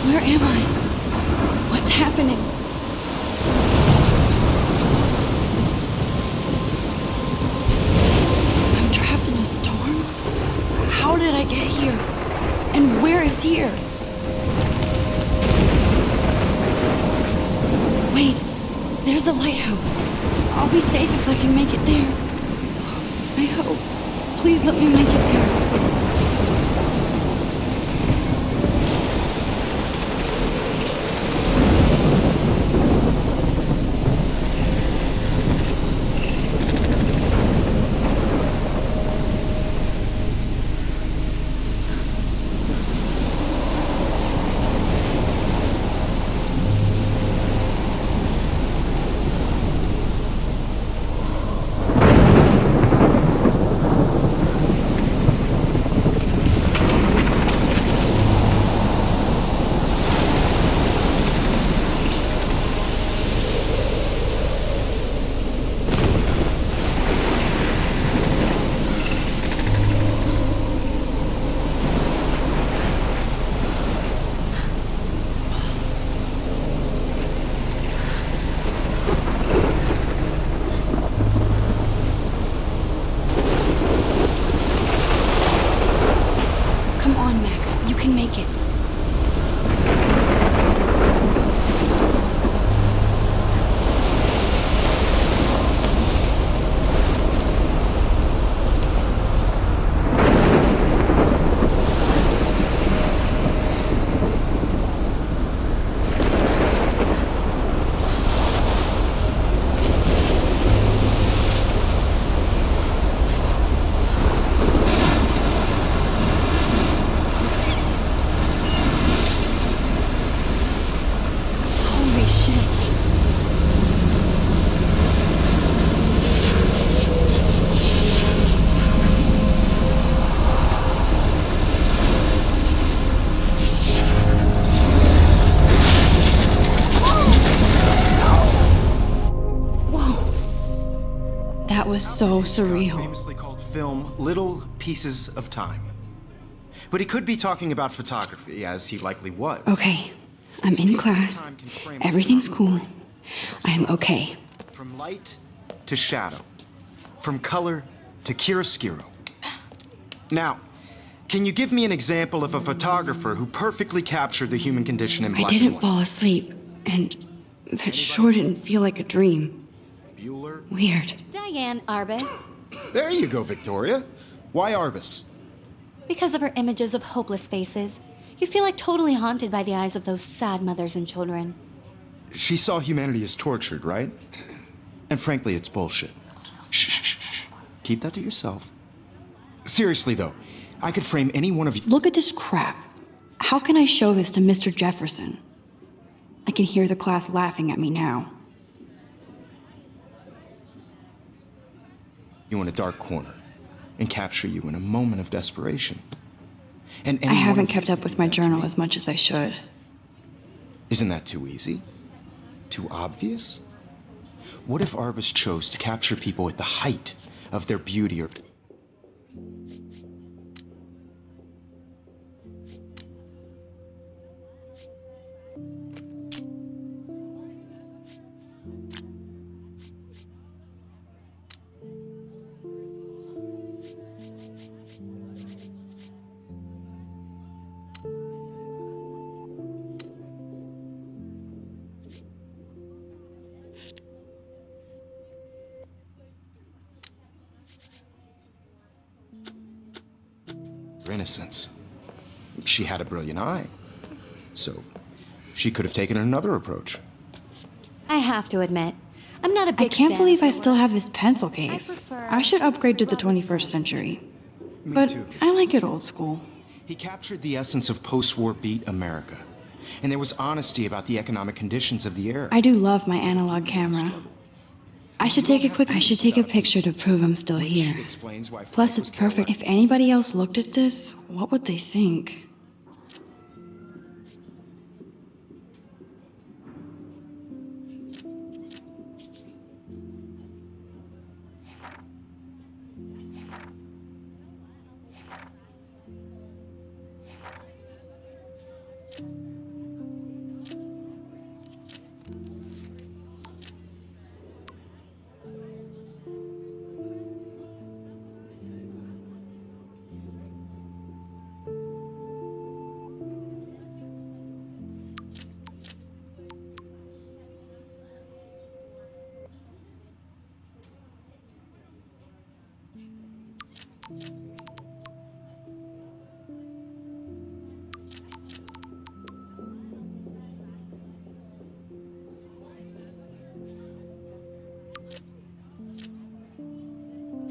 Where am I? What's happening? I'm trapped in a storm? How did I get here? And where is here? Wait, there's the lighthouse. I'll be safe if I can make it there. I hope. Please let me make it there. That was so surreal. Famously called film Little Pieces of Time. But he could be talking about photography, as he likely was. Okay, I'm in class. Everything's cool. I am okay. From light to shadow. From color to chiaroscuro. Now, can you give me an example of a photographer who perfectly captured the human condition in black and white? I didn't fall asleep, and that sure didn't feel like a dream. Bueller? Weird. Diane Arbus. There you go, Victoria. Why Arbus? Because of her images of hopeless faces, you feel like totally haunted by the eyes of those sad mothers and children. She saw humanity as tortured, right? And frankly, it's bullshit. Shh, shh, shh. Keep that to yourself. Seriously, though, I could frame any one of you. Look at this crap. How can I show this to Mr. Jefferson? I can hear the class laughing at me now. You in a dark corner and capture you in a moment of desperation. And I haven't kept up with my journal as much as I should. Isn't that too easy? Too obvious? What if artists chose to capture people at the height of their beauty or... innocence. She had a brilliant eye, so she could have taken another approach. I have to admit, I'm not a I big can't fan believe of I the still work. have this pencil case. I should upgrade to the 21st century. Me But too. I like it old school. He captured the essence of post-war beat America, and there was honesty about the economic conditions of the era. I do love my analog camera. I should take a picture to prove I'm still here. Explains why Plus, Frank it's was perfect. If anybody else looked at this, what would they think?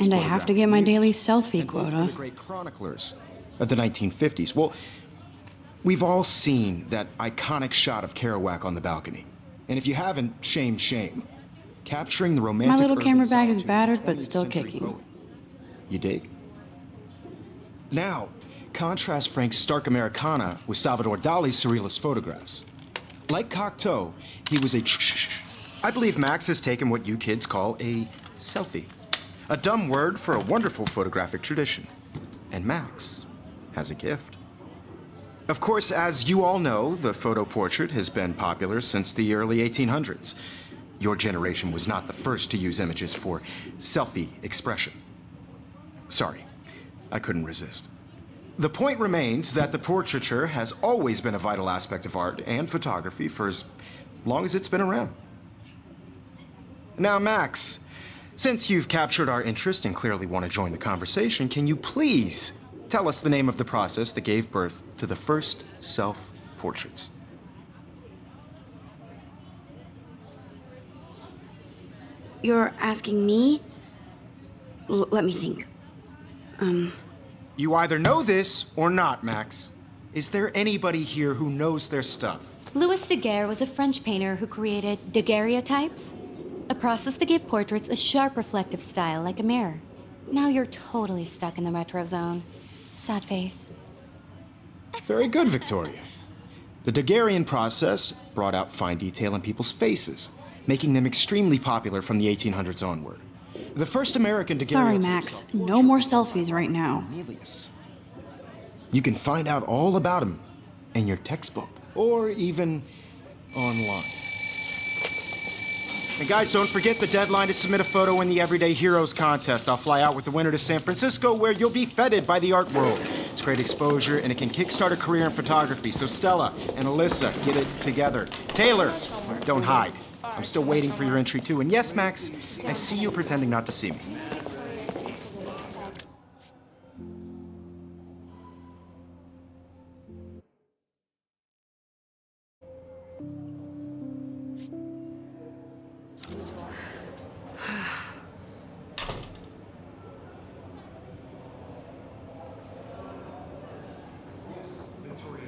And I have to get my daily selfie and both were quota. the great chroniclers of the 1950s. Well, we've all seen that iconic shot of Kerouac on the balcony. And if you haven't, shame, shame. Capturing the romantic My little urban camera bag is solitude of battered, but 20th still century kicking. poet. You dig? Now, contrast Frank's stark Americana with Salvador Dali's surrealist photographs. Like Cocteau, he was a... I believe Max has taken what you kids call a selfie. A dumb word for a wonderful photographic tradition. And Max has a gift. Of course, as you all know, the photo portrait has been popular since the early 1800s. Your generation was not the first to use images for selfie expression. Sorry, I couldn't resist. The point remains that the portraiture has always been a vital aspect of art and photography for as long as it's been around. Now, Max, since you've captured our interest and clearly want to join the conversation, can you please tell us the name of the process that gave birth to the first self-portraits? You're asking me? Let me think. You either know this or not, Max. Is there anybody here who knows their stuff? Louis Daguerre was a French painter who created daguerreotypes, a process that gave portraits a sharp reflective style like a mirror. Now you're totally stuck in the retro zone. Sad face. Very good, Victoria. The Daguerrean process brought out fine detail in people's faces, making them extremely popular from the 1800s onward. The first American daguerreotype... Sorry, Max. No more selfies right now. Cornelius. You can find out all about him in your textbook, or even online. And guys, don't forget the deadline to submit a photo in the Everyday Heroes contest. I'll fly out with the winner to San Francisco, where you'll be feted by the art world. It's great exposure, and it can kickstart a career in photography. So Stella and Alyssa, get it together. Taylor, don't hide. I'm still waiting for your entry, too. And yes, Max, I see you pretending not to see me.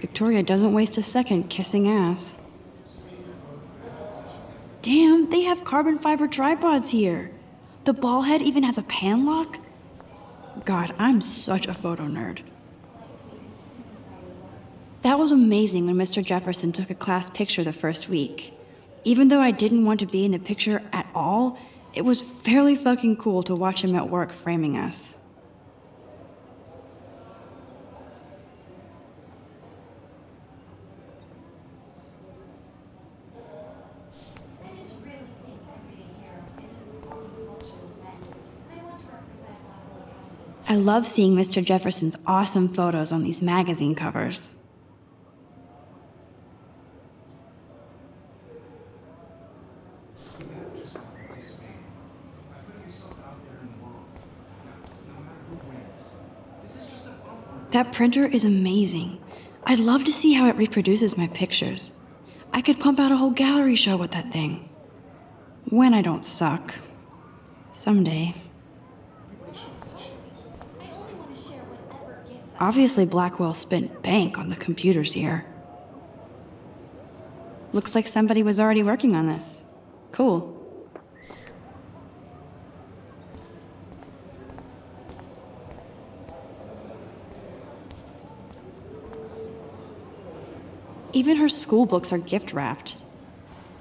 Victoria doesn't waste a second kissing ass. Damn, they have carbon fiber tripods here. The ball head even has a pan lock. God, I'm such a photo nerd. That was amazing when Mr. Jefferson took a class picture the first week. Even though I didn't want to be in the picture at all, it was fairly fucking cool to watch him at work framing us. I love seeing Mr. Jefferson's awesome photos on these magazine covers. You have just been participating by putting yourself out there in the world. Now, no matter who wins, this is just a bump on a That printer is amazing. I'd love to see how it reproduces my pictures. I could pump out a whole gallery show with that thing. When I don't suck. Someday. Obviously, Blackwell spent bank on the computers here. Looks like somebody was already working on this. Cool. Even her school books are gift wrapped.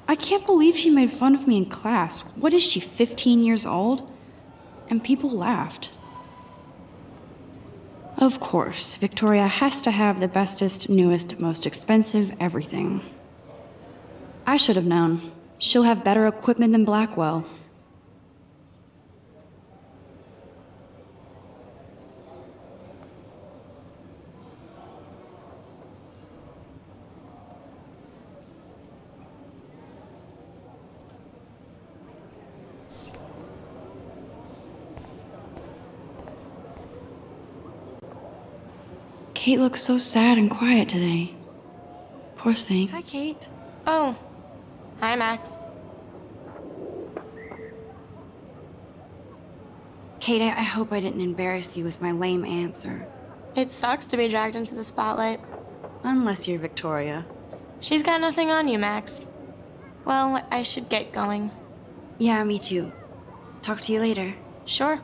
I can't believe she made fun of me in class. What is she, 15 years old? And people laughed. Of course, Victoria has to have the bestest, newest, most expensive everything. I should have known. She'll have better equipment than Blackwell. Kate looks so sad and quiet today. Poor thing. Hi, Kate. Oh. Hi, Max. Kate, I hope I didn't embarrass you with my lame answer. It sucks to be dragged into the spotlight. Unless you're Victoria. She's got nothing on you, Max. Well, I should get going. Yeah, me too. Talk to you later. Sure.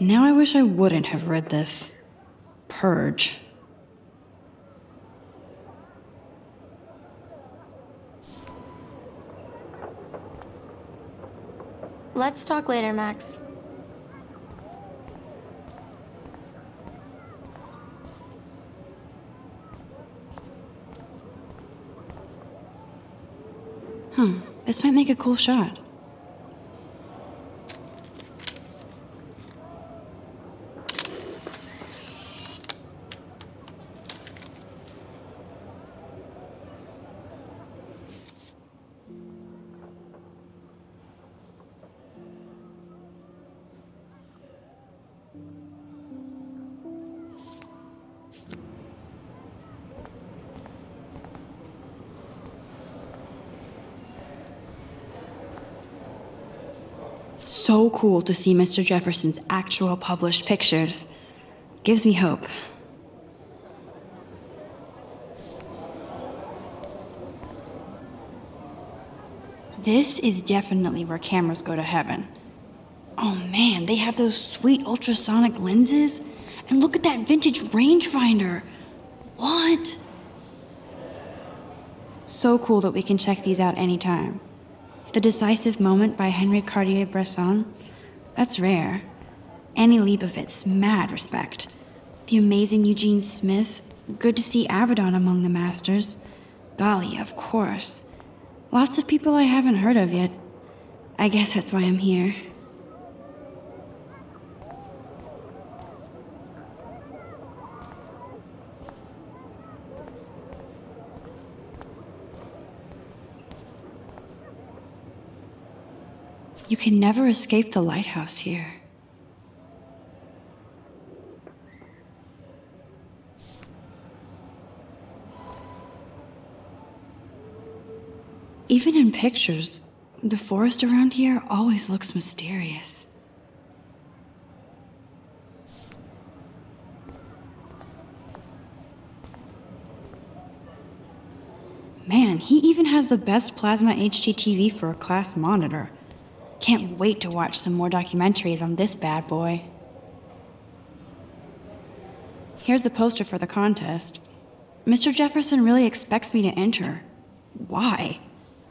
Now I wish I wouldn't have read this. Purge. Let's talk later, Max. This might make a cool shot. So cool to see Mr. Jefferson's actual published pictures. Gives me hope. This is definitely where cameras go to heaven. Oh man, they have those sweet ultrasonic lenses. And look at that vintage rangefinder. What? So cool that we can check these out anytime. The Decisive Moment by Henry Cartier-Bresson, that's rare. Annie Leibovitz, mad respect. The amazing Eugene Smith, good to see Avedon among the masters. Dahlia, of course. Lots of people I haven't heard of yet. I guess that's why I'm here. You can never escape the lighthouse here. Even in pictures, the forest around here always looks mysterious. Man, he even has the best plasma HDTV for a class monitor. Can't wait to watch some more documentaries on this bad boy. Here's the poster for the contest. Mr. Jefferson really expects me to enter. Why?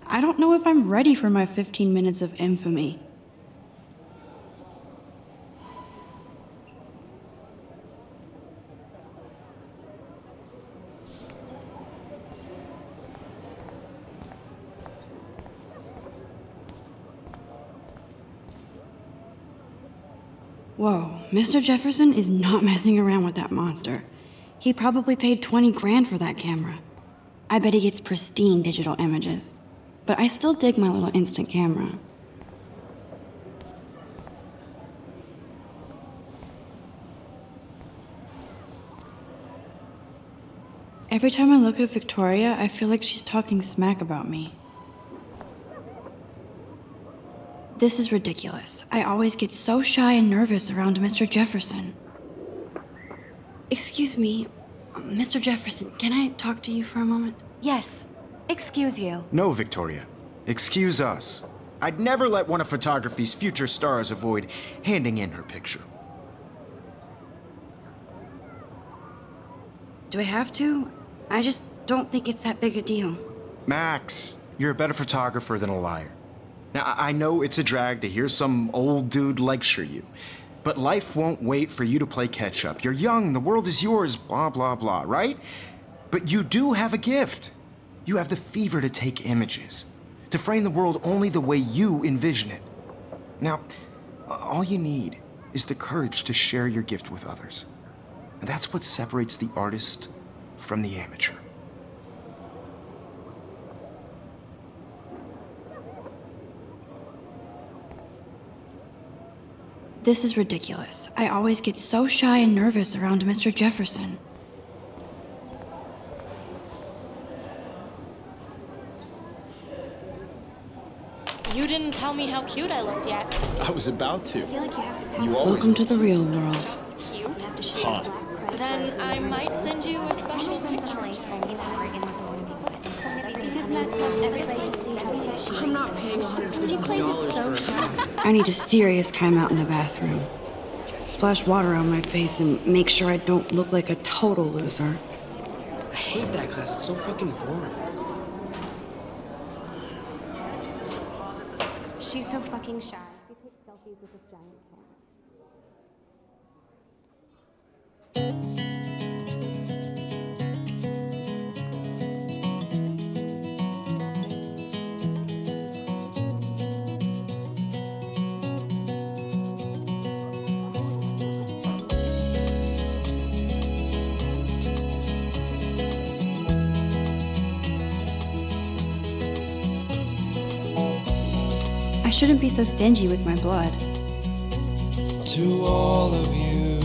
I don't know if I'm ready for my 15 minutes of infamy. Whoa, Mr. Jefferson is not messing around with that monster. He probably paid 20 grand for that camera. I bet he gets pristine digital images. But I still dig my little instant camera. Every time I look at Victoria, I feel like she's talking smack about me. This is ridiculous. I always get so shy and nervous around Mr. Jefferson. Excuse me, Mr. Jefferson, can I talk to you for a moment? Yes. Excuse you. No, Victoria. Excuse us. I'd never let one of photography's future stars avoid handing in her picture. Do I have to? I just don't think it's that big a deal. Max, you're a better photographer than a liar. Now, I know it's a drag to hear some old dude lecture you, but life won't wait for you to play catch-up. You're young, the world is yours, blah, blah, blah, right? But you do have a gift. You have the fever to take images, to frame the world only the way you envision it. Now, all you need is the courage to share your gift with others. And that's what separates the artist from the amateur. This is ridiculous. I always get so shy and nervous around Mr. Jefferson. You didn't tell me how cute I looked yet. I was about to. Welcome to the real world. Just cute. Hot. Then I might send you a special picture. Because Max wants everybody to see how she I'm not paying $150 so for shy. I need a serious timeout in the bathroom. Splash water on my face and make sure I don't look like a total loser. I hate that class. It's so fucking boring. She's so fucking shy. She takes selfies with this giant camera. I shouldn't be so stingy with my blood. To all of you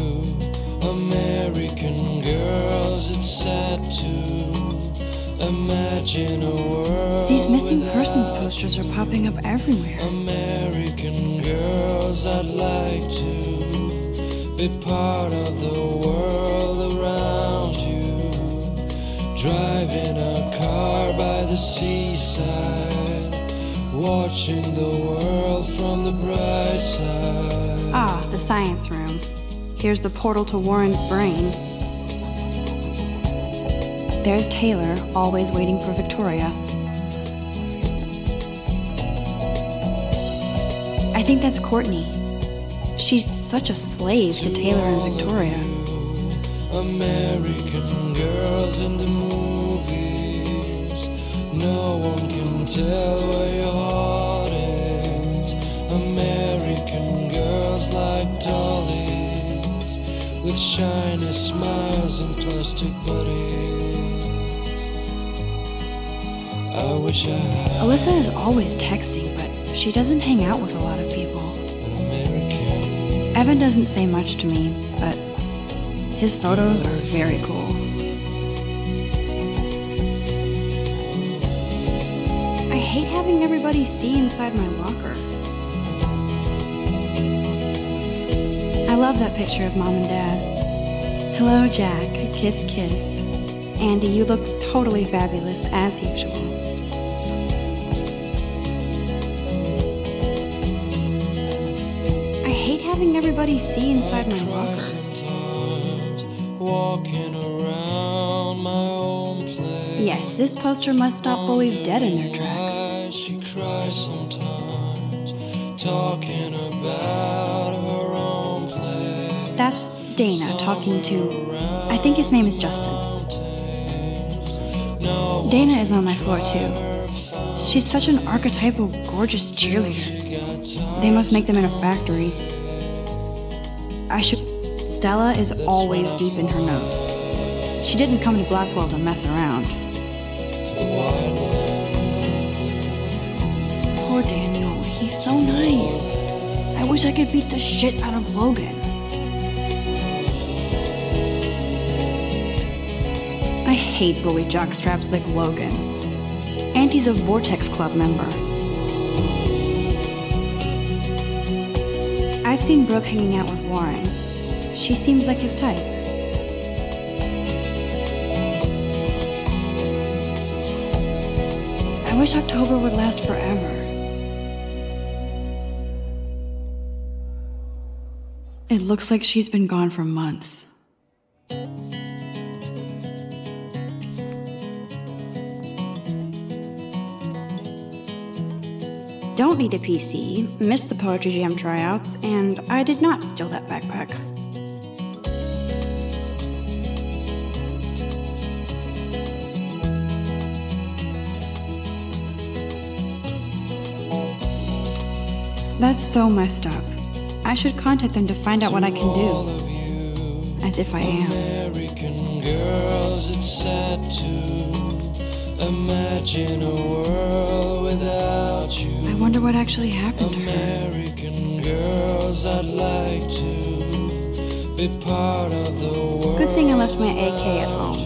American girls, it's sad to imagine a world. These missing persons without posters are you. popping up everywhere. American girls, I'd like to be part of the world around you. Driving a car by the seaside, watching the world from the bright side. Ah, the science room. Here's the portal to Warren's brain. There's Taylor, always waiting for Victoria. I think that's Courtney. She's such a slave to Taylor and Victoria. American girls in the movies, no one can tell where your heart is. American girls like dollies, with shiny smiles and plastic bodies. I wish I had Alyssa is always texting, but she doesn't hang out with a lot of people. an American. Evan doesn't say much to me, but his photos are very cool. I hate having everybody see inside my locker. I love that picture of Mom and Dad. Hello, Jack. Kiss, kiss. Andy, you look totally fabulous, as usual. having everybody see inside my locker. Sometimes walking around my own place. Yes, this poster must stop bullies dead in their tracks. She cries sometimes, talking about her own place. That's Dana talking to, I think his name is Justin. Dana is on my floor too. She's such an archetypal, gorgeous cheerleader. They must make them in a factory. Stella is always deep in her notes. She didn't come to Blackwell to mess around. Poor Daniel, he's so nice. I wish I could beat the shit out of Logan. I hate bully jockstraps like Logan. And he's a Vortex Club member. I've seen Brooke hanging out with Warren. She seems like his type. I wish October would last forever. It looks like she's been gone for months. Don't need a PC, missed the Poetry Jam tryouts, and I did not steal that backpack. That's so messed up. I should contact them to find out what I can do. As if I am. American girls, it's sad to imagine a world without you. I wonder what actually happened to her. American girls, I'd like to be part of the world. Good thing I left my AK at home.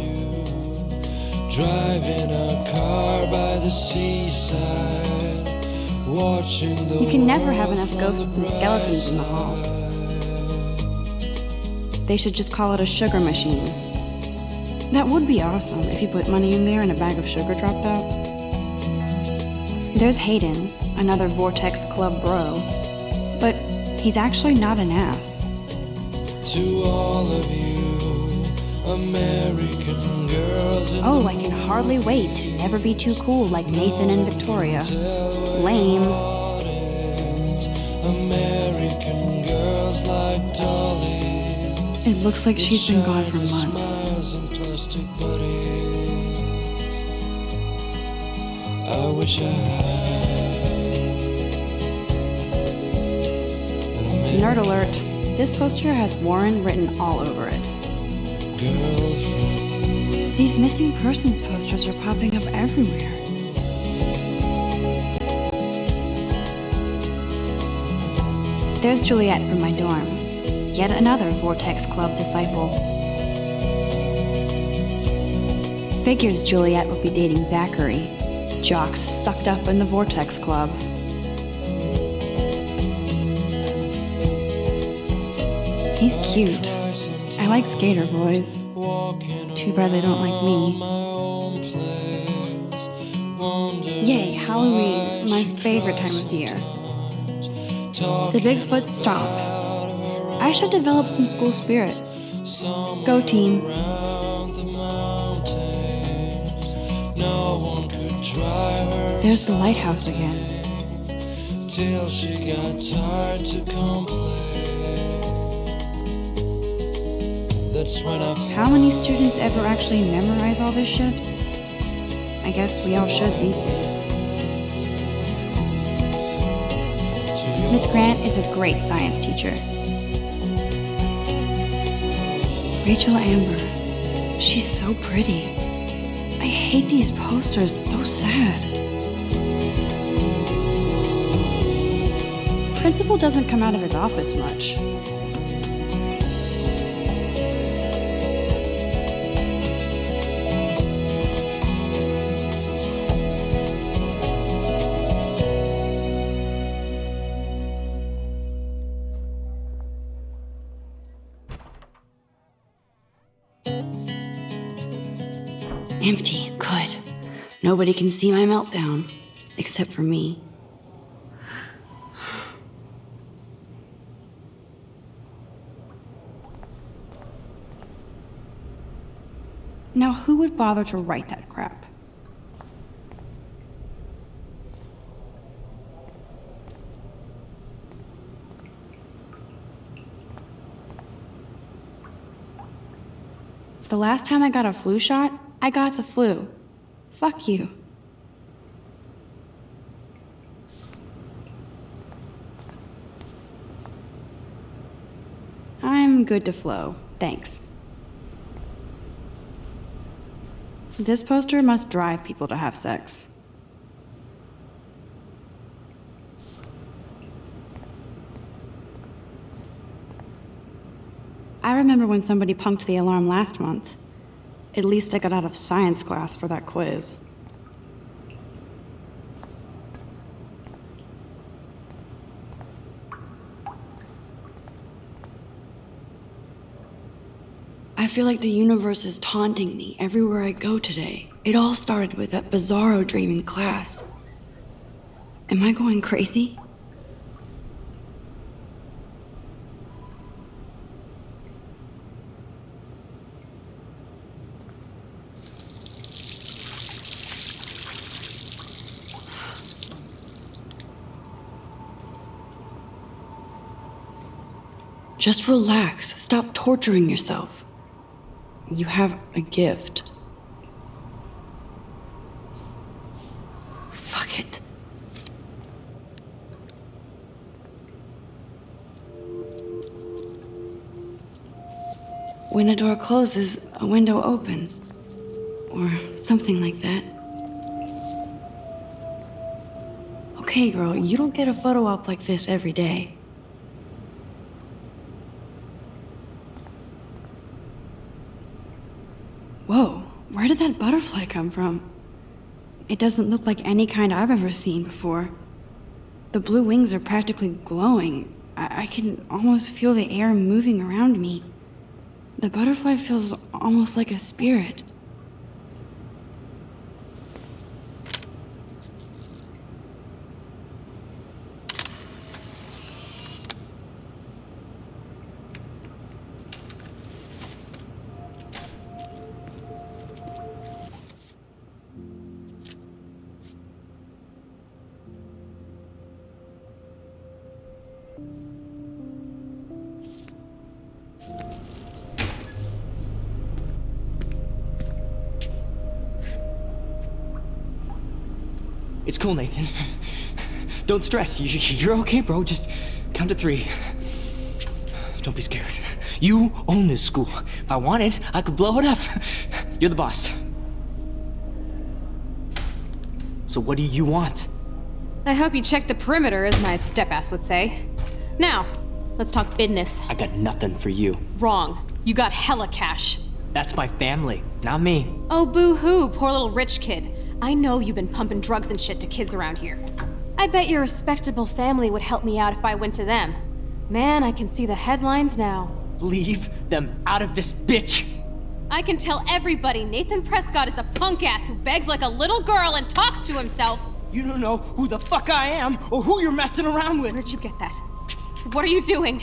Driving a car by the seaside, watching the You can never have enough ghosts and skeletons in the hall. They should just call it a sugar machine. That would be awesome if you put money in there and a bag of sugar dropped out. There's Hayden, another Vortex Club bro. But he's actually not an ass. To all of you, American girls. Oh, I can hardly wait to never be too cool like Nathan and Victoria. Lame. American girls like Dolly. It looks like she's been gone for months. I wish I had. Nerd alert. This poster has Warren written all over it. Girlfriend. These missing persons posters are popping up everywhere. There's Juliet from my dorm. Yet another Vortex Club disciple. Figures Juliet will be dating Zachary. Jocks sucked up in the Vortex Club. He's cute. I like skater boys. Too bad they don't like me. Yay, Halloween, my favorite time of year. The Bigfoot Stomp. I should develop some school spirit. Go team. There's the lighthouse again. Till she got tired to complain. That's when I How many students ever actually memorize all this shit? I guess we all should these days. Miss Grant is a great science teacher. Rachel Amber. She's so pretty. I hate these posters, so sad. Principal doesn't come out of his office much. Empty. Good. Nobody can see my meltdown. Except for me. Now, who would bother to write that crap? The last time I got a flu shot, I got the flu. Fuck you. I'm good to flow, thanks. This poster must drive people to have sex. I remember when somebody punked the alarm last month. At least I got out of science class for that quiz. I feel like the universe is taunting me everywhere I go today. It all started with that bizarro dream in class. Am I going crazy? Just relax. Stop torturing yourself. You have a gift. Fuck it. When a door closes, a window opens. Or something like that. Okay, girl, you don't get a photo op like this every day. Whoa, where did that butterfly come from? It doesn't look like any kind I've ever seen before. The blue wings are practically glowing. I can almost feel the air moving around me. The butterfly feels almost like a spirit. It's cool, Nathan. Don't stress. You're okay, bro. Just count to 3. Don't be scared. You own this school. If I wanted, I could blow it up. You're the boss. So what do you want? I hope you checked the perimeter, as my step-ass would say. Now, let's talk business. I got nothing for you. Wrong. You got hella cash. That's my family, not me. Oh, boo-hoo, poor little rich kid. I know you've been pumping drugs and shit to kids around here. I bet your respectable family would help me out if I went to them. Man, I can see the headlines now. Leave them out of this bitch! I can tell everybody Nathan Prescott is a punk ass who begs like a little girl and talks to himself. You don't know who the fuck I am or who you're messing around with. Where'd you get that? What are you doing?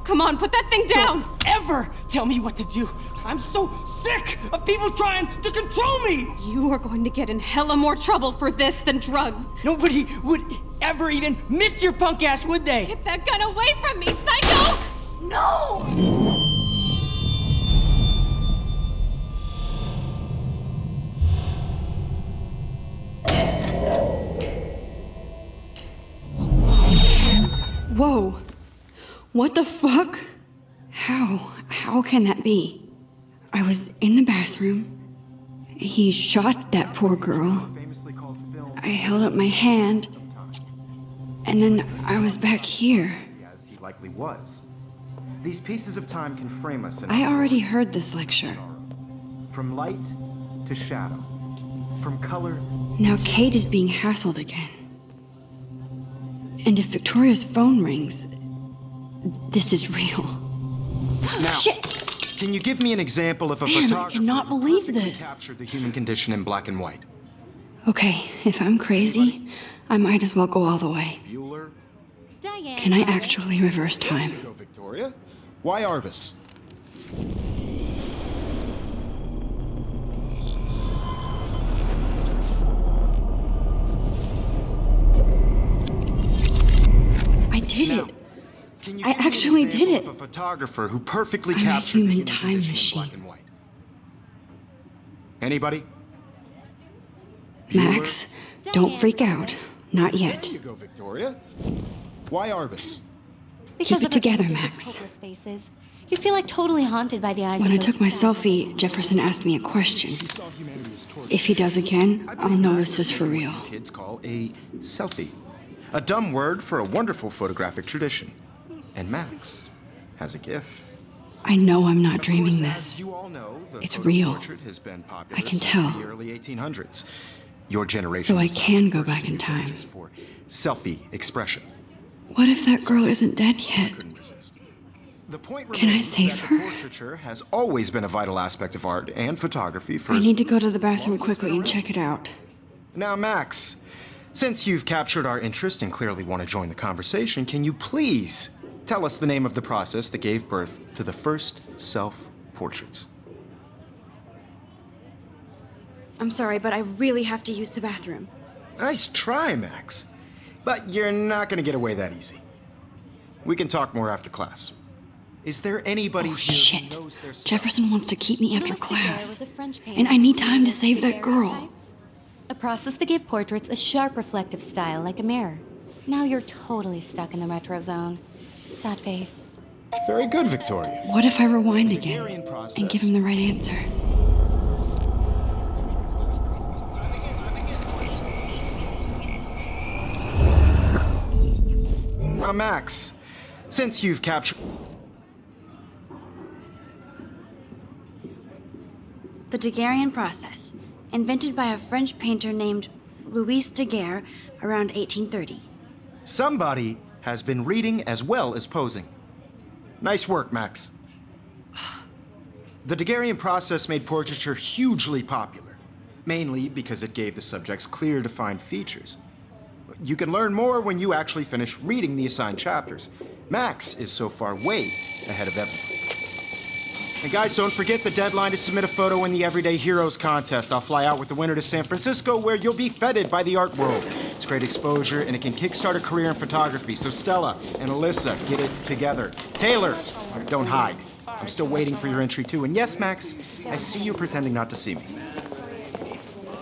Come on, put that thing down! Don't ever tell me what to do! I'm so sick of people trying to control me! You are going to get in hella more trouble for this than drugs. Nobody would ever even miss your punk ass, would they? Get that gun away from me, psycho! No! Whoa. What the fuck? How can that be? I was in the bathroom. He shot that poor girl. I held up my hand. And then I was back here. As he likely was. These pieces of time can frame us in I already heard this lecture. from light to shadow, from color. Now Kate is being hassled again. And if Victoria's phone rings, this is real. Now, Shit! can you give me an example of a Man, I photographer cannot who believe perfectly this. captured the human condition in black and white? Okay, if I'm crazy, I might as well go all the way. Bueller? Diane. Can I actually reverse time? Go, Victoria. Why Arbus? did Now, it. can you I give me an actually did example it. of a photographer who perfectly I'm a captured human the human time condition machine. in black and white? Anybody? Max, don't freak out. Not yet. There you go, Victoria. Why Arbus? Because Keep it of her together, images of Max. hopeless faces, you feel like totally haunted by the eyes When of I those took my sad selfie, faces. Jefferson asked me a question. She saw humanity as tortured. If he does again, I I'll believe know Max this is for what real. you kids call a selfie. A dumb word for a wonderful photographic tradition. And Max has a gift. I know I'm not Of dreaming course, this. as you all know, the It's photo real. portrait has been popular I can since tell. the early 1800s. Your generation So I was not can the go first back to in use time. images for selfie expression. What if that girl isn't dead yet? Couldn't resist. The point Can I remains save that her? the portraiture has always been a vital aspect of art and photography for I as need to go to the bathroom long as it's quickly been and around. check it out. Now, Max, since you've captured our interest and clearly want to join the conversation, can you please tell us the name of the process that gave birth to the first self-portraits? I'm sorry, but I really have to use the bathroom. Nice try, Max. But you're not going to get away that easy. We can talk more after class. Is there anybody Oh, here shit. who knows their stuff? Jefferson wants to keep me after Louis Daguerre class. was a French painter And I need who time to created save that girl. daguerreotypes, a process that gave portraits a sharp reflective style like a mirror. Now you're totally stuck in the retro zone. Sad face. Very good, Victoria. What if I rewind again Daguerrean process. and give him the right answer? Now, Max, since you've captured... The Daguerrean process, invented by a French painter named Louis Daguerre around 1830. Somebody has been reading as well as posing. Nice work, Max. The Daguerrean process made portraiture hugely popular, mainly because it gave the subjects clear, defined features. You can learn more when you actually finish reading the assigned chapters. Max is so far way ahead of everyone. And guys, don't forget the deadline to submit a photo in the Everyday Heroes contest. I'll fly out with the winner to San Francisco, where you'll be feted by the art world. It's great exposure, and it can kickstart a career in photography. So Stella and Alyssa, get it together. Taylor, don't hide. I'm still waiting for your entry too. And yes, Max, I see you pretending not to see me.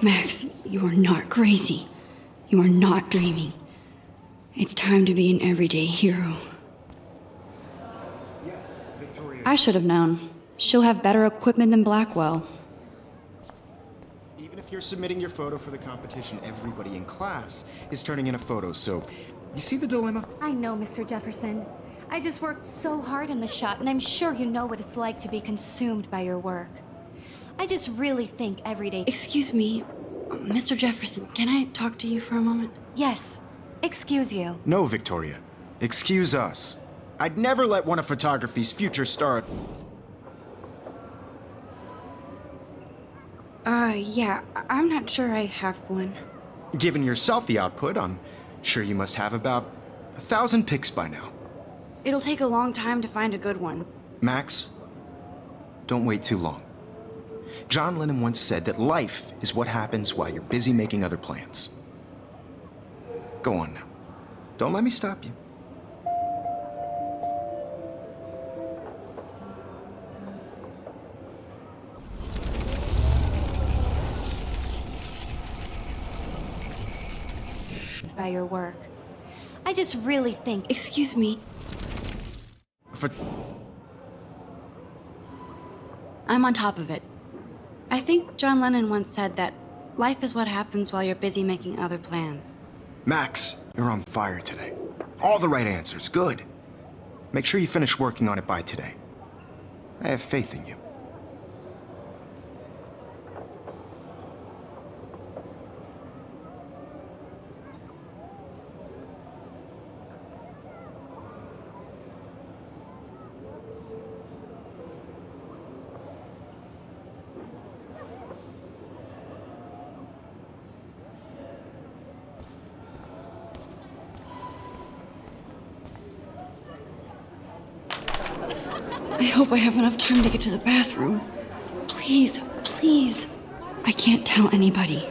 Max, you are not crazy. You are not dreaming. It's time to be an everyday hero. Yes, Victoria. I should have known. She'll have better equipment than Blackwell. Even if you're submitting your photo for the competition, everybody in class is turning in a photo. So, you see the dilemma? I know, Mr. Jefferson. I just worked so hard in the shot, and I'm sure you know what it's like to be consumed by your work. I just really think every day. Excuse me, Mr. Jefferson, can I talk to you for a moment? Yes. Excuse you. No, Victoria. Excuse us. I'd never let one of photography's future stars. Yeah, I'm not sure I have one. Given your selfie output, I'm sure you must have about 1,000 pics by now. It'll take a long time to find a good one. Max, don't wait too long. John Lennon once said that life is what happens while you're busy making other plans. Go on now. Don't let me stop you. By your work. I just really think. Excuse me. I'm on top of it. I think John Lennon once said that life is what happens while you're busy making other plans. Max, you're on fire today. All the right answers. Good. Make sure you finish working on it by today. I have faith in you. I hope I have enough time to get to the bathroom. Please, please. I can't tell anybody.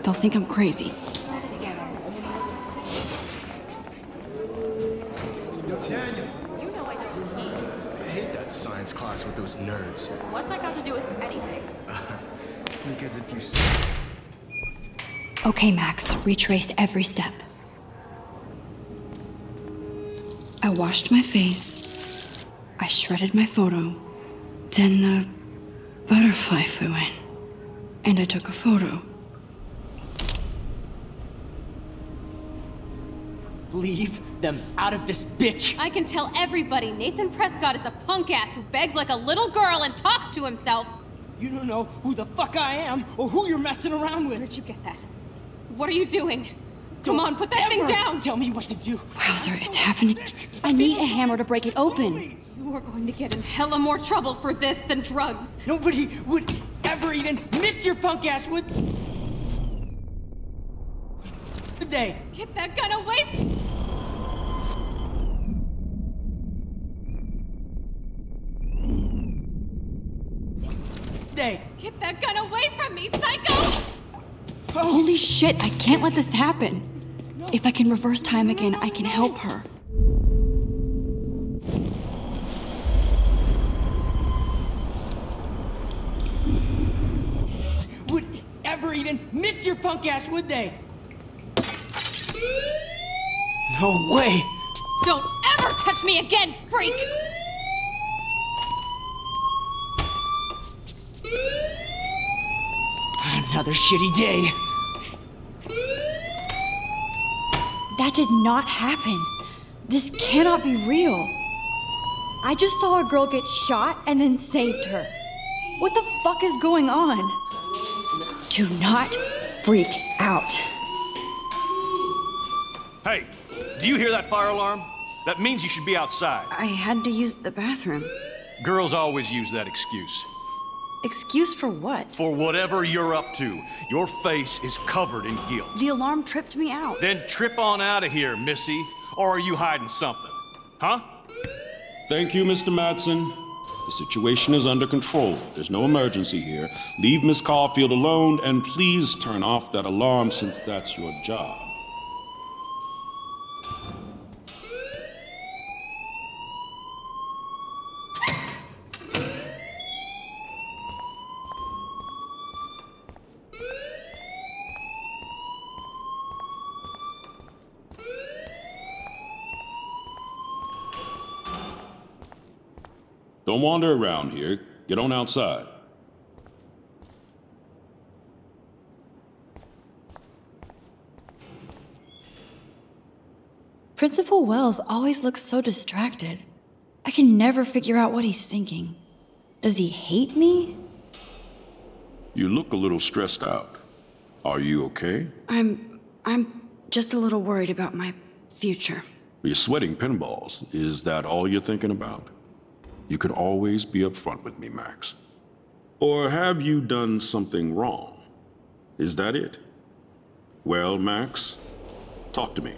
They'll think I'm crazy. class with those nerds. What's that got to do with anything? Because if you say... Okay, Max, retrace every step. I washed my face. I shredded my photo. Then the butterfly flew in. And I took a photo. Leave them out of this bitch! I can tell everybody Nathan Prescott is a punk ass who begs like a little girl and talks to himself. You don't know who the fuck I am or who you're messing around with. Where'd you get that? What are you doing? Come on, put that thing down! Tell me what to do. Wowzer, it's happening. I need a hammer to break it open. You are going to get in hella more trouble for this than drugs. Nobody would ever even miss your punk ass, would they? Get that gun away! Get that gun away from me, psycho! Holy shit, I can't let this happen. If I can reverse time again, I can help her. Would ever even miss your punk ass, would they? No way! Don't ever touch me again, freak! Another shitty day. That did not happen. This cannot be real. I just saw a girl get shot and then saved her. What the fuck is going on? Do not freak out. Hey, do you hear that fire alarm? That means you should be outside. I had to use the bathroom. Girls always use that excuse. Excuse for what? For whatever you're up to, your face is covered in guilt. The alarm tripped me out. Then trip on out of here, Missy. Or are you hiding something? Huh? Thank you, Mr. Madsen. The situation is under control. There's no emergency here. Leave Miss Caulfield alone, and please turn off that alarm since that's your job. Don't wander around here. Get on outside. Principal Wells always looks so distracted. I can never figure out what he's thinking. Does he hate me? You look a little stressed out. Are you okay? I'm just a little worried about my future. You're sweating pinballs. Is that all you're thinking about? You can always be upfront with me, Max. Or have you done something wrong? Is that it? Well, Max, talk to me.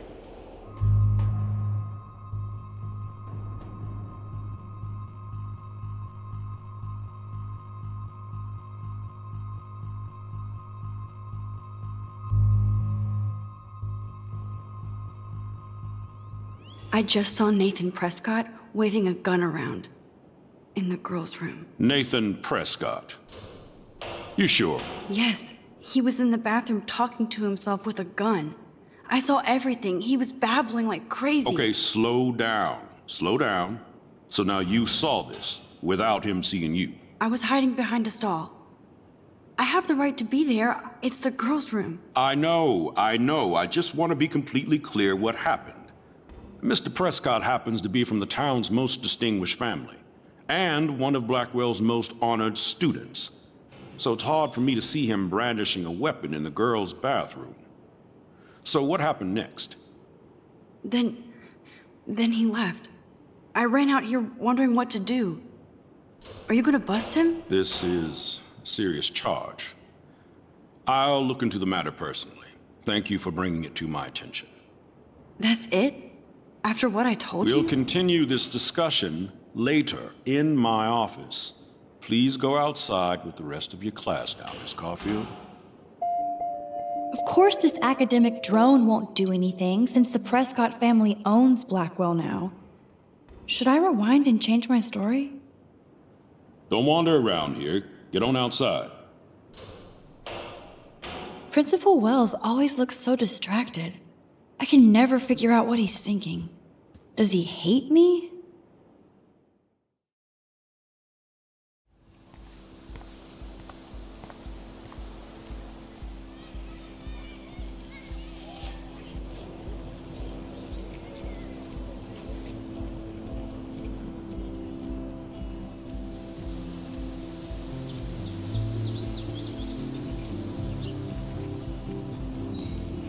I just saw Nathan Prescott waving a gun around in the girls' room. Nathan Prescott. You sure? Yes, he was in the bathroom talking to himself with a gun. I saw everything. He was babbling like crazy. Okay, slow down. Slow down. So now you saw this without him seeing you. I was hiding behind a stall. I have the right to be there. It's the girls' room. I know. I just want to be completely clear what happened. Mr. Prescott happens to be from the town's most distinguished family, and one of Blackwell's most honored students. So it's hard for me to see him brandishing a weapon in the girls' bathroom. So what happened next? Then he left. I ran out here wondering what to do. Are you gonna bust him? This is a serious charge. I'll look into the matter personally. Thank you for bringing it to my attention. That's it? After what I told you? We'll continue this discussion later in my office. Please go outside with the rest of your class now, Miss Caulfield. Of course this academic drone won't do anything since the Prescott family owns Blackwell now. Should I rewind and change my story? Don't wander around here. Get on outside. Principal Wells always looks so distracted. I can never figure out what he's thinking. Does he hate me?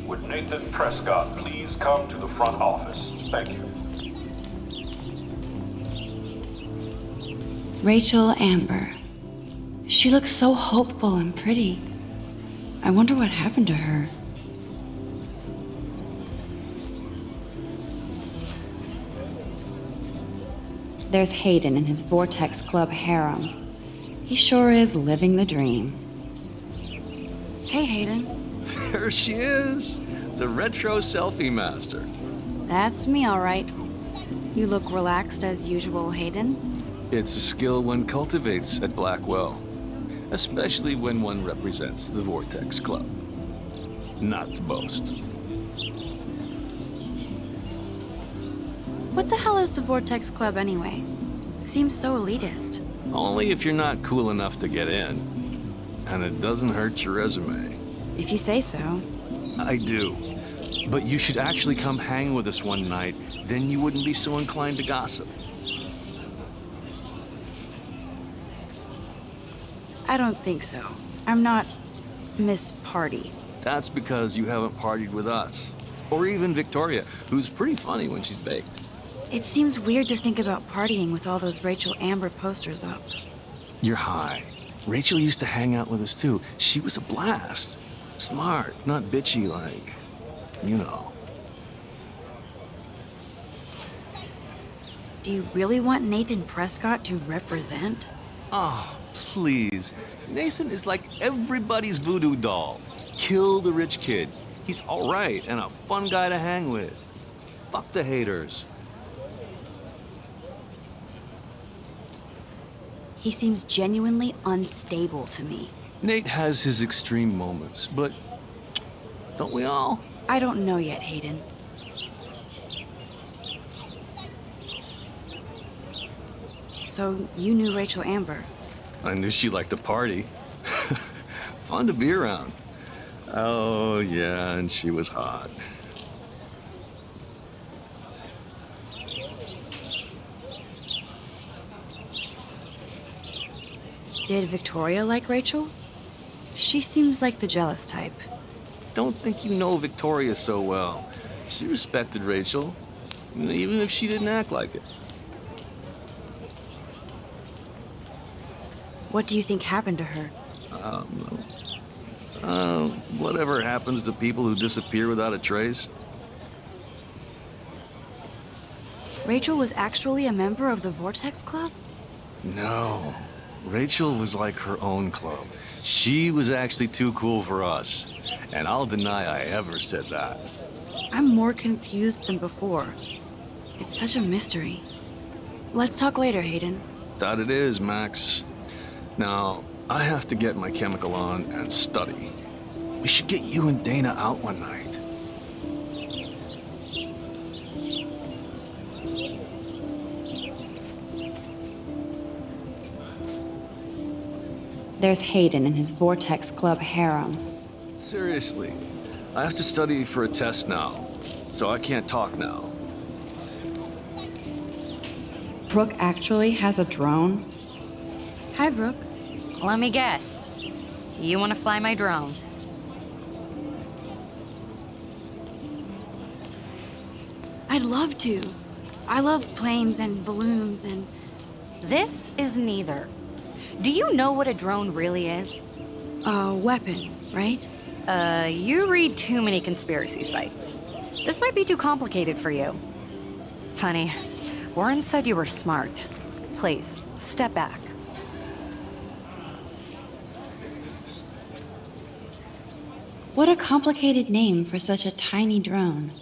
Would Nathan Prescott please come to the front office? Thank you. Rachel Amber. She looks so hopeful and pretty. I wonder what happened to her. There's Hayden in his Vortex Club harem. He sure is living the dream. Hey, Hayden. There she is, the retro selfie master. That's me, all right. You look relaxed as usual, Hayden. It's a skill one cultivates at Blackwell, especially when one represents the Vortex Club. Not to boast. What the hell is the Vortex Club anyway? It seems so elitist. Only if you're not cool enough to get in. And it doesn't hurt your resume. If you say so. I do. But you should actually come hang with us one night, then you wouldn't be so inclined to gossip. I don't think so. I'm not Miss Party. That's because you haven't partied with us. Or even Victoria, who's pretty funny when she's baked. It seems weird to think about partying with all those Rachel Amber posters up. You're high. Rachel used to hang out with us too. She was a blast. Smart, not bitchy like, you know. Do you really want Nathan Prescott to represent? Oh, please. Nathan is like everybody's voodoo doll. Kill the rich kid. He's all right and a fun guy to hang with. Fuck the haters. He seems genuinely unstable to me. Nate has his extreme moments, but don't we all? I don't know yet, Hayden. So you knew Rachel Amber? I knew she liked to party. Fun to be around. Oh, yeah, and she was hot. Did Victoria like Rachel? She seems like the jealous type. Don't think you know Victoria so well. She respected Rachel, even if she didn't act like it. What do you think happened to her? Whatever happens to people who disappear without a trace. Rachel was actually a member of the Vortex Club? No. Rachel was like her own club. She was actually too cool for us. And I'll deny I ever said that. I'm more confused than before. It's such a mystery. Let's talk later, Hayden. That it is, Max. Now, I have to get my chemical on and study. We should get you and Dana out one night. There's Hayden in his Vortex Club harem. Seriously, I have to study for a test now, so I can't talk now. Brooke actually has a drone? Hi, Brooke. Let me guess. You want to fly my drone? I'd love to. I love planes and balloons and... This is neither. Do you know what a drone really is? A weapon, right? You read too many conspiracy sites. This might be too complicated for you. Funny, Warren said you were smart. Please, step back. What a complicated name for such a tiny drone.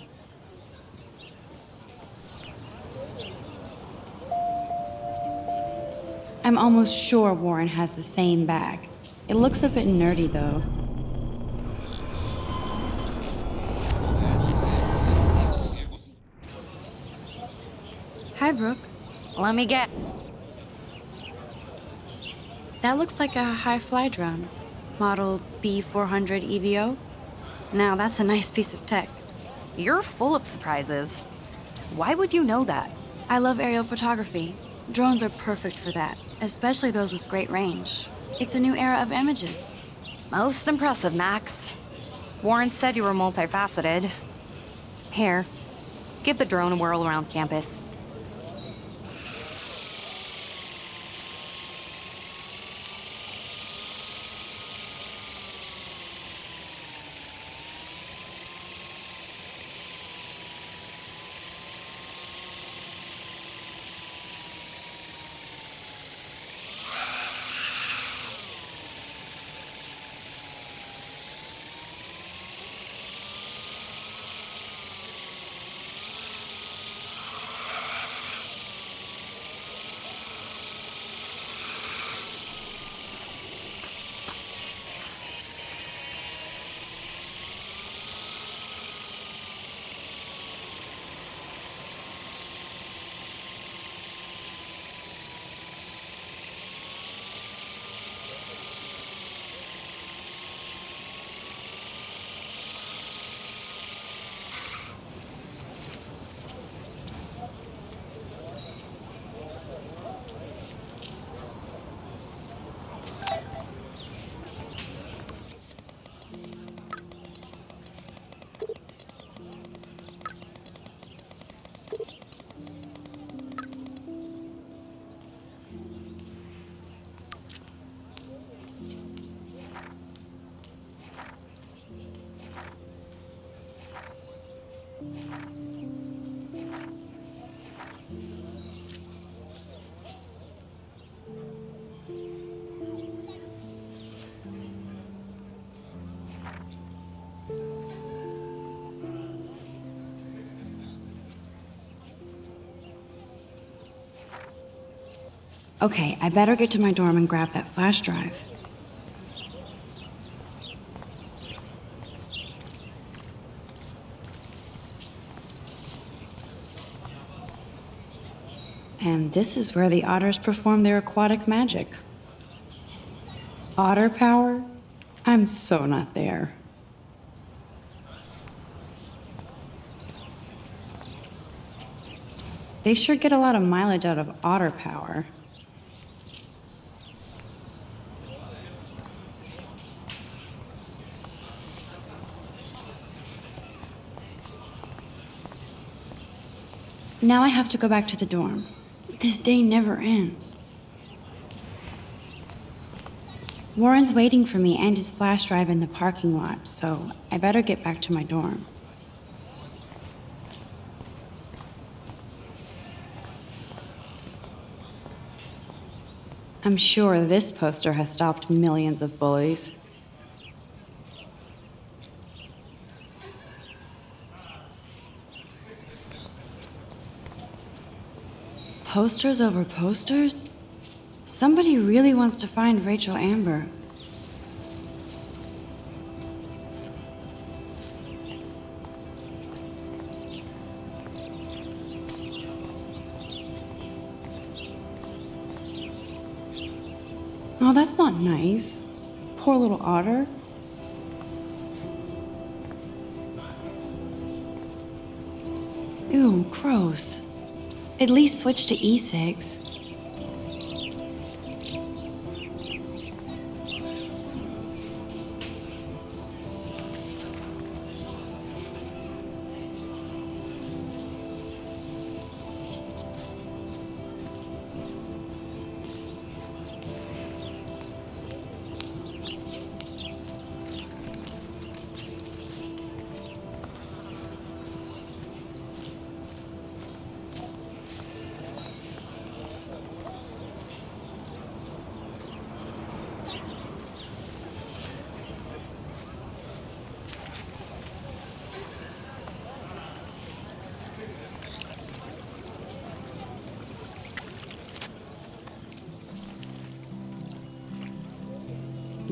I'm almost sure Warren has the same bag. It looks a bit nerdy, though. Hi, Brooke. Let me get. That looks like a high-fly drone. Model B400 EVO. Now, that's a nice piece of tech. You're full of surprises. Why would you know that? I love aerial photography. Drones are perfect for that, especially those with great range. It's a new era of images. Most impressive, Max. Warren said you were multifaceted. Here, give the drone a whirl around campus. Okay, I better get to my dorm and grab that flash drive. And this is where the otters perform their aquatic magic. Otter power? I'm so not there. They sure get a lot of mileage out of otter power. Now I have to go back to the dorm. This day never ends. Warren's waiting for me and his flash drive in the parking lot, so I better get back to my dorm. I'm sure this poster has stopped millions of bullies. Posters over posters? Somebody really wants to find Rachel Amber. Oh, that's not nice. Poor little otter. Ew, gross. At least switch to e-cigs.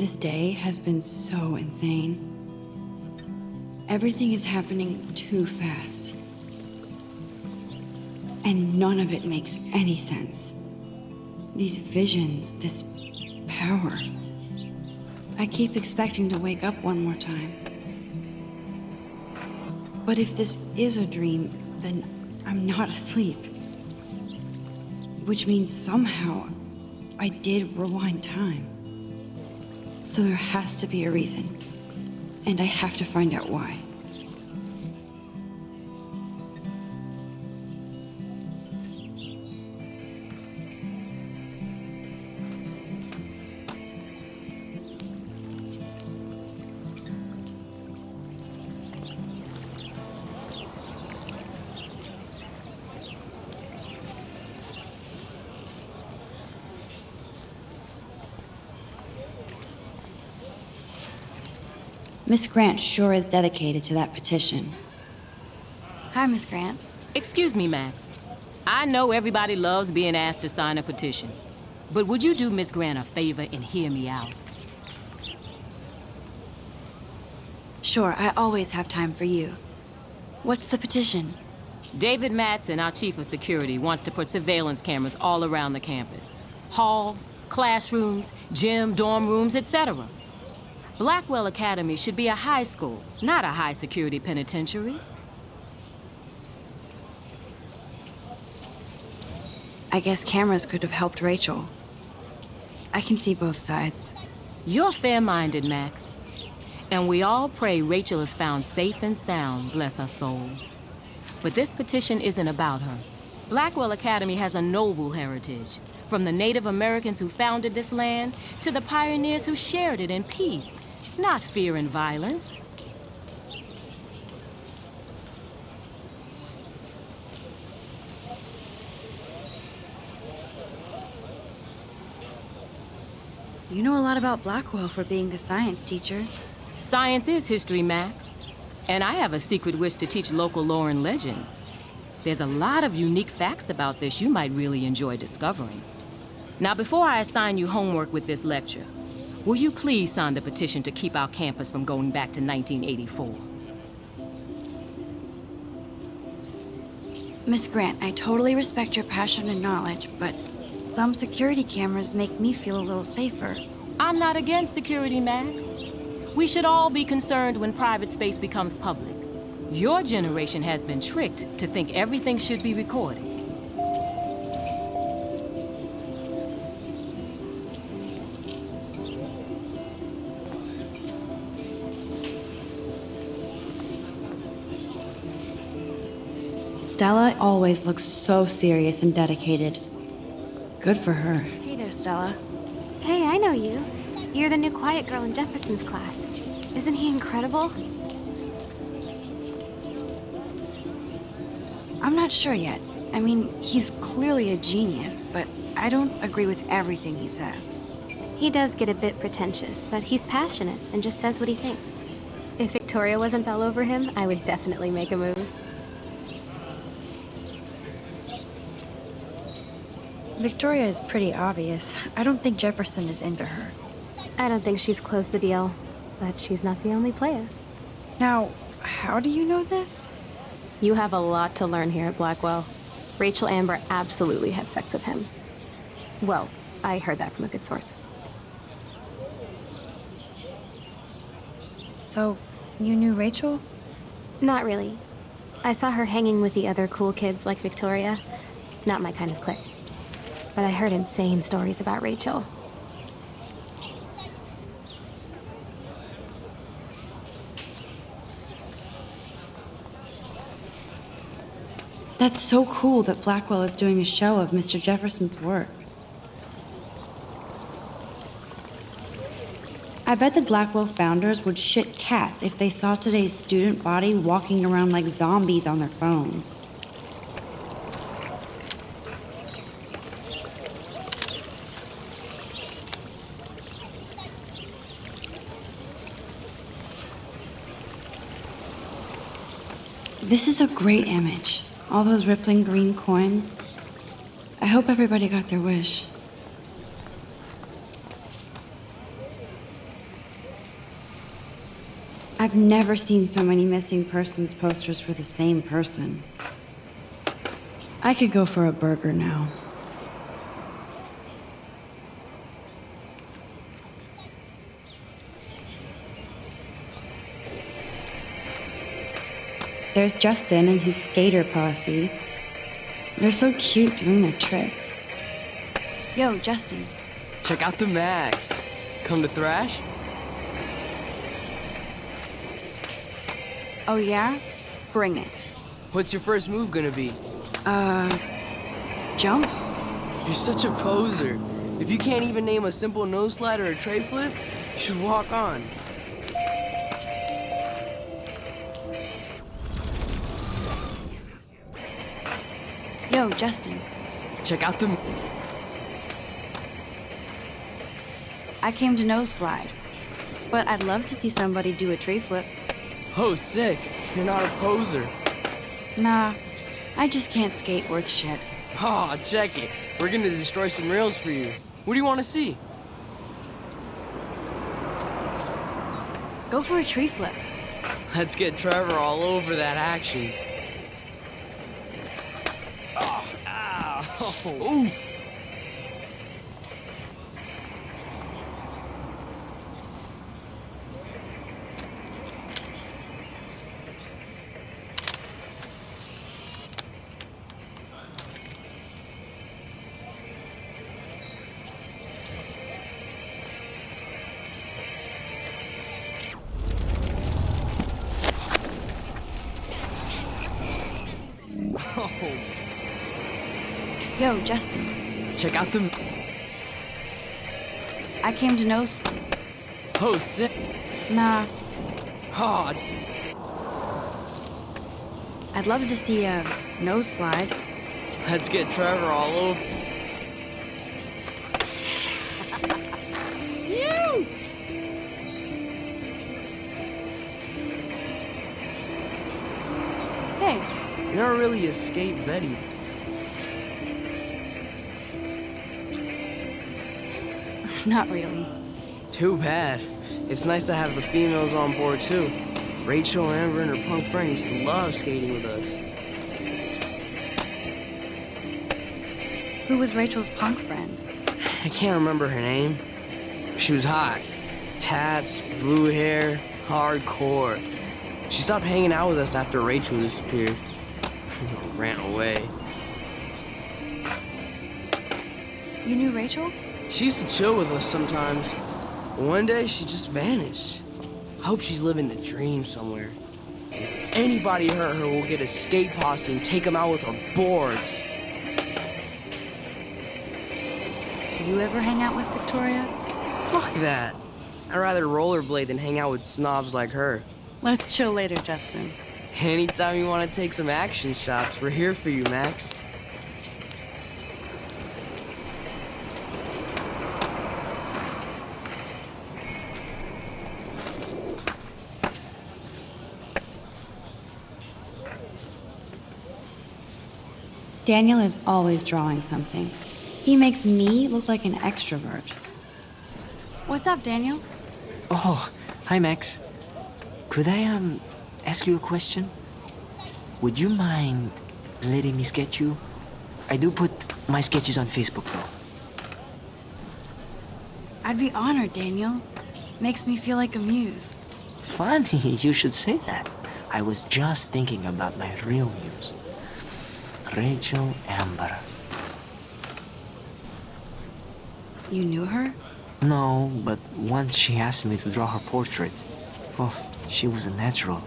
This day has been so insane. Everything is happening too fast. And none of it makes any sense. These visions, this power. I keep expecting to wake up one more time. But if this is a dream, then I'm not asleep. Which means somehow I did rewind time. So there has to be a reason. And I have to find out why. Miss Grant sure is dedicated to that petition. Hi, Miss Grant. Excuse me, Max. I know everybody loves being asked to sign a petition, but would you do Miss Grant a favor and hear me out? Sure, I always have time for you. What's the petition? David Matson, our chief of security, wants to put surveillance cameras all around the campus. Halls, classrooms, gym, dorm rooms, etc. Blackwell Academy should be a high school, not a high-security penitentiary. I guess cameras could have helped Rachel. I can see both sides. You're fair-minded, Max. And we all pray Rachel is found safe and sound, bless her soul. But this petition isn't about her. Blackwell Academy has a noble heritage, from the Native Americans who founded this land to the pioneers who shared it in peace, not fear and violence. You know a lot about Blackwell for being the science teacher. Science is history, Max. And I have a secret wish to teach local lore and legends. There's a lot of unique facts about this you might really enjoy discovering. Now, before I assign you homework with this lecture, will you please sign the petition to keep our campus from going back to 1984? Miss Grant, I totally respect your passion and knowledge, but some security cameras make me feel a little safer. I'm not against security, Max. We should all be concerned when private space becomes public. Your generation has been tricked to think everything should be recorded. Stella always looks so serious and dedicated. Good for her. Hey there, Stella. Hey, I know you. You're the new quiet girl in Jefferson's class. Isn't he incredible? I'm not sure yet. I mean, he's clearly a genius, but I don't agree with everything he says. He does get a bit pretentious, but he's passionate and just says what he thinks. If Victoria wasn't all over him, I would definitely make a move. Victoria is pretty obvious. I don't think Jefferson is into her. I don't think she's closed the deal, but she's not the only player. Now, how do you know this? You have a lot to learn here at Blackwell. Rachel Amber absolutely had sex with him. Well, I heard that from a good source. So, you knew Rachel? Not really. I saw her hanging with the other cool kids like Victoria. Not my kind of clique. But I heard insane stories about Rachel. That's so cool that Blackwell is doing a show of Mr. Jefferson's work. I bet the Blackwell founders would shit cats if they saw today's student body walking around like zombies on their phones. This is a great image. All those rippling green coins. I hope everybody got their wish. I've never seen so many missing persons posters for the same person. I could go for a burger now. There's Justin and his skater posse. They're so cute doing their tricks. Yo, Justin. Check out the Max. Come to thrash? Oh yeah? Bring it. What's your first move gonna be? Jump? You're such a poser. If you can't even name a simple nose slide or a tray flip, you should walk on. Yo, Justin. Check out the... I came to nose slide, but I'd love to see somebody do a tray flip. Oh, sick. You're not a poser. Nah, I just can't skate worth shit. Aw, check it. We're gonna destroy some rails for you. What do you want to see? Go for a tree flip. Let's get Trevor all over that action. Oh, ow. Ooh. Yo, Justin. Check out the... I came to nose... Oh, sick. Nah, Aw, I'd love to see a nose slide. let's get Trevor all over... You! Hey. You're not really a skate Betty. Not really. Too bad. It's nice to have the females on board, too. Rachel, Amber, and her punk friend used to love skating with us. Who was Rachel's punk friend? I can't remember her name. She was hot. Tats, blue hair, hardcore. She stopped hanging out with us after Rachel disappeared. Ran away. You knew Rachel? She used to chill with us sometimes. But one day, she just vanished. I hope she's living the dream somewhere. If anybody hurt her, we'll get a skate posse and take them out with our boards. You ever hang out with Victoria? Fuck that. I'd rather rollerblade than hang out with snobs like her. Let's chill later, Justin. Anytime you want to take some action shots, we're here for you, Max. Daniel is always drawing something. He makes me look like an extrovert. What's up, Daniel? Oh, hi, Max. Could I, ask you a question? Would you mind letting me sketch you? I do put my sketches on Facebook, though. I'd be honored, Daniel. Makes me feel like a muse. Funny, you should say that. I was just thinking about my real muse. Rachel Amber. You knew her? No, but once she asked me to draw her portrait. Oh, she was a natural.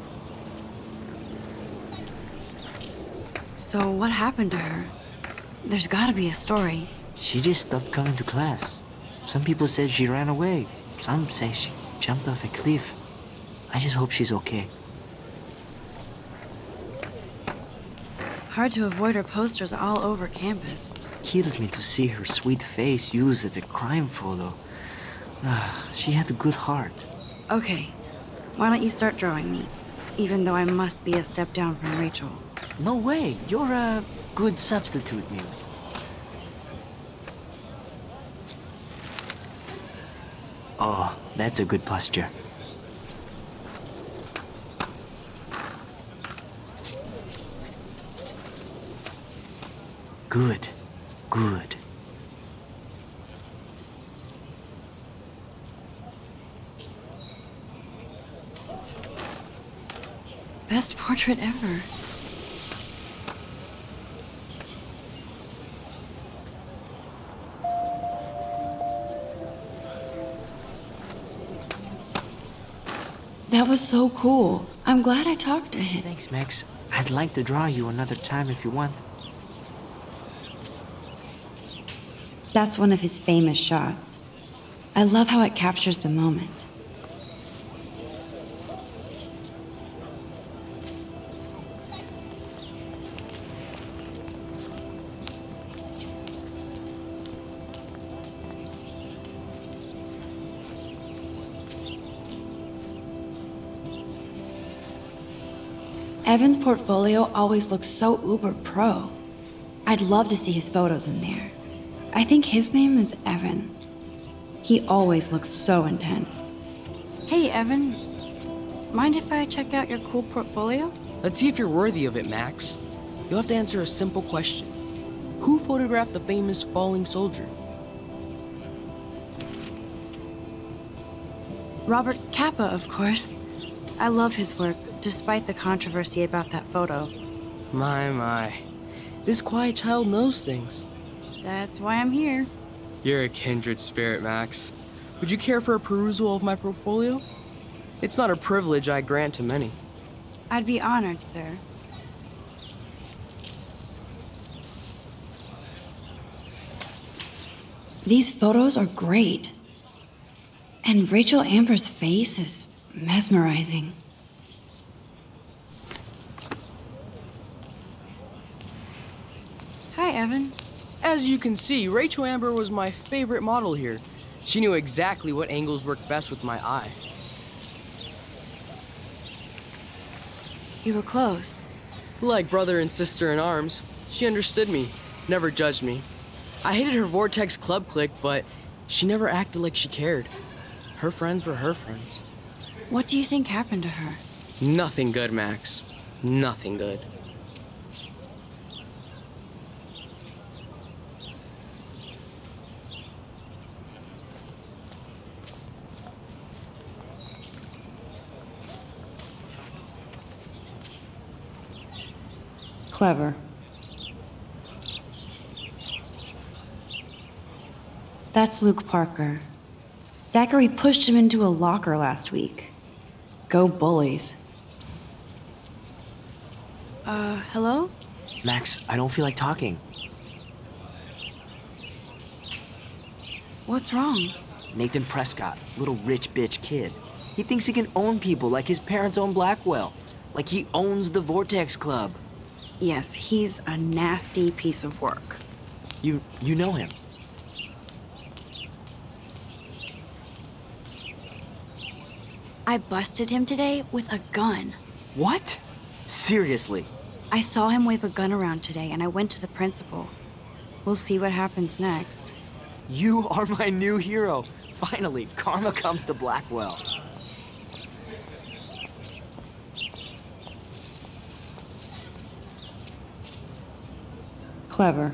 So what happened to her? There's gotta be a story. She just stopped coming to class. Some people said she ran away. Some say she jumped off a cliff. I just hope she's okay. Hard to avoid her posters all over campus. Kills me to see her sweet face used as a crime photo. She had a good heart. Okay, why don't you start drawing me? Even though I must be a step down from Rachel. No way, you're a good substitute, Muse. Oh, that's a good posture. Good. Good. Best portrait ever. That was so cool. I'm glad I talked to him. Thanks, Max. I'd like to draw you another time if you want. That's one of his famous shots. I love how it captures the moment. Evan's portfolio always looks so uber pro. I'd love to see his photos in there. I think his name is Evan. He always looks so intense. Hey, Evan. Mind if I check out your cool portfolio? Let's see if you're worthy of it, Max. You'll have to answer a simple question. Who photographed the famous falling soldier? Robert Capa, of course. I love his work, despite the controversy about that photo. My. This quiet child knows things. That's why I'm here. You're a kindred spirit, Max. Would you care for a perusal of my portfolio? It's not a privilege I grant to many. I'd be honored, sir. These photos are great. And Rachel Amber's face is mesmerizing. Hi, Evan. As you can see, Rachel Amber was my favorite model here. She knew exactly what angles worked best with my eye. You were close. Like brother and sister in arms, she understood me, never judged me. I hated her Vortex Club clique, but she never acted like she cared. Her friends were her friends. What do you think happened to her? Nothing good, Max. Nothing good. Clever. That's Luke Parker. Zachary pushed him into a locker last week. Go bullies. Hello? Max, I don't feel like talking. What's wrong? Nathan Prescott, little rich bitch kid. He thinks he can own people like his parents own Blackwell. Like he owns the Vortex Club. Yes, he's a nasty piece of work. You know him. I busted him today with a gun. What? Seriously? I saw him wave a gun around today, and I went to the principal. We'll see what happens next. You are my new hero. Finally, karma comes to Blackwell. Clever.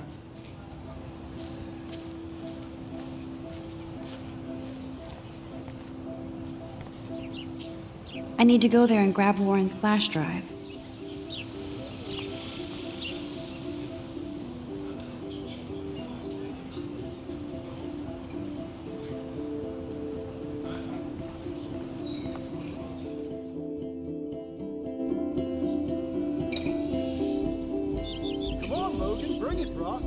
I need to go there and grab Warren's flash drive. Come on, Logan, bring it, bro.